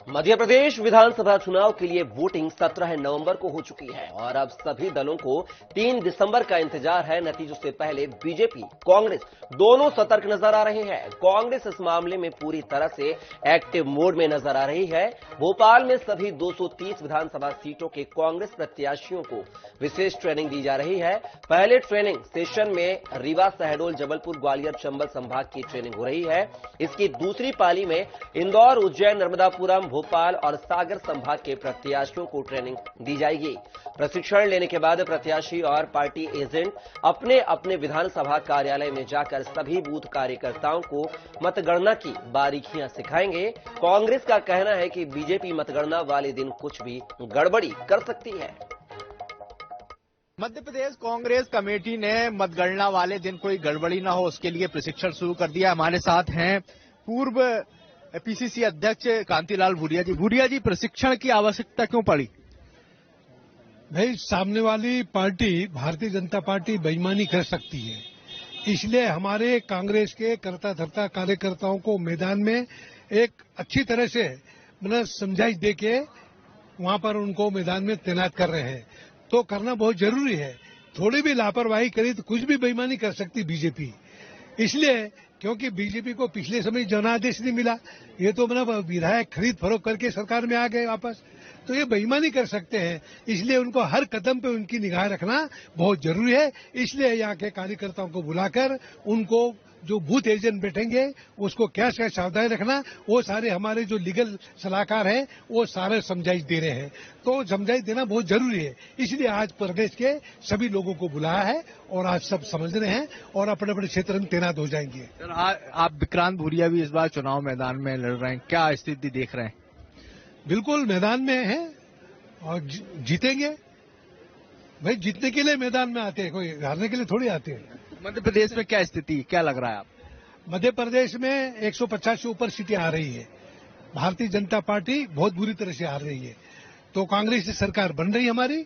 मध्य प्रदेश विधानसभा चुनाव के लिए वोटिंग 17 नवंबर को हो चुकी है और अब सभी दलों को 3 दिसंबर का इंतजार है। नतीजों से पहले बीजेपी, कांग्रेस दोनों सतर्क नजर आ रहे हैं। कांग्रेस इस मामले में पूरी तरह से एक्टिव मोड में नजर आ रही है। भोपाल में सभी 230 विधानसभा सीटों के कांग्रेस प्रत्याशियों को विशेष ट्रेनिंग दी जा रही है। पहले ट्रेनिंग सेशन में रीवा, शहडोल, जबलपुर, ग्वालियर, चंबल संभाग की ट्रेनिंग हो रही है। इसकी दूसरी पाली में इंदौर, उज्जैन, नर्मदापुरम, भोपाल और सागर संभाग के प्रत्याशियों को ट्रेनिंग दी जाएगी। प्रशिक्षण लेने के बाद प्रत्याशी और पार्टी एजेंट अपने अपने विधानसभा कार्यालय में जाकर सभी बूथ कार्यकर्ताओं को मतगणना की बारीकियां सिखाएंगे। कांग्रेस का कहना है कि बीजेपी मतगणना वाले दिन कुछ भी गड़बड़ी कर सकती है। मध्य प्रदेश कांग्रेस कमेटी ने मतगणना वाले दिन कोई गड़बड़ी ना हो उसके लिए प्रशिक्षण शुरू कर दिया। हमारे साथ हैं पूर्व पीसीसी अध्यक्ष कांतिलाल भूरिया जी। भूरिया जी, प्रशिक्षण की आवश्यकता क्यों पड़ी? भाई, सामने वाली पार्टी भारतीय जनता पार्टी बेईमानी कर सकती है, इसलिए हमारे कांग्रेस के करता धरता कार्यकर्ताओं को मैदान में एक अच्छी तरह से समझाइश देके वहां पर उनको मैदान में तैनात कर रहे हैं। तो करना बहुत जरूरी है। थोड़ी भी लापरवाही करी तो कुछ भी बेईमानी कर सकती बीजेपी, इसलिए क्योंकि बीजेपी को पिछले समय जनादेश नहीं मिला, ये तो विधायक खरीद फरोख्त करके सरकार में आ गए वापस, तो ये बेईमानी कर सकते हैं। इसलिए उनको हर कदम पे उनकी निगाह रखना बहुत जरूरी है। इसलिए यहाँ के कार्यकर्ताओं को बुलाकर उनको जो बूथ एजेंट बैठेंगे उसको क्या क्या सावधानी रखना, वो सारे हमारे जो लीगल सलाहकार हैं वो सारे समझाइश दे रहे हैं। तो समझाइश देना बहुत जरूरी है, इसलिए आज प्रदेश के सभी लोगों को बुलाया है और आज सब समझ रहे हैं और अपने अपने क्षेत्र में तैनात हो जाएंगे। सर, आप विक्रांत भूरिया भी इस बार चुनाव मैदान में लड़ रहे हैं, क्या स्थिति देख रहे हैं? बिल्कुल मैदान में है और जीतेंगे। भाई, जीतने के लिए मैदान में आते हैं, कोई हारने के लिए थोड़ी आते हैं। मध्य प्रदेश में क्या स्थिति, क्या लग रहा है आप? मध्य प्रदेश में 150 से ऊपर सीटें आ रही है। भारतीय जनता पार्टी बहुत बुरी तरह से हार रही है, तो कांग्रेस की सरकार बन रही है हमारी,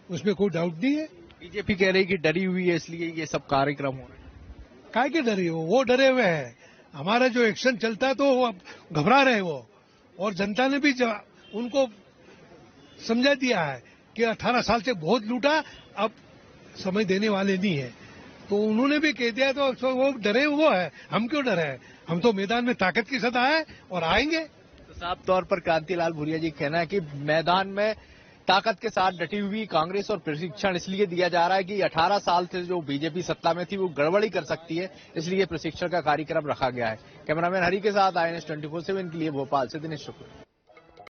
उसमें कोई डाउट नहीं है। बीजेपी कह रही कि डरी हुई है इसलिए ये सब कार्यक्रम हो रहे हैं। काहे के डरी हो? वो डरे हुए हैं। हमारा जो एक्शन चलता है तो वो घबरा रहे वो, और जनता ने भी उनको समझा दिया है कि 18 साल से बहुत लूटा, अब समय देने वाले नहीं है, तो उन्होंने भी कह दिया, तो वो डरे वो है। हम क्यों डरे हैं? हम तो मैदान में ताकत के साथ आए और आएंगे। तो साफ तौर पर कांतिलाल भूरिया जी कहना है कि मैदान में ताकत के साथ डटी हुई कांग्रेस और प्रशिक्षण इसलिए दिया जा रहा है कि 18 साल से जो बीजेपी सत्ता में थी वो गड़बड़ी कर सकती है, इसलिए प्रशिक्षण का कार्यक्रम रखा गया है। कैमरामैन हरि के साथ INS 24/7 के लिए भोपाल से दिनेश शुक्ला।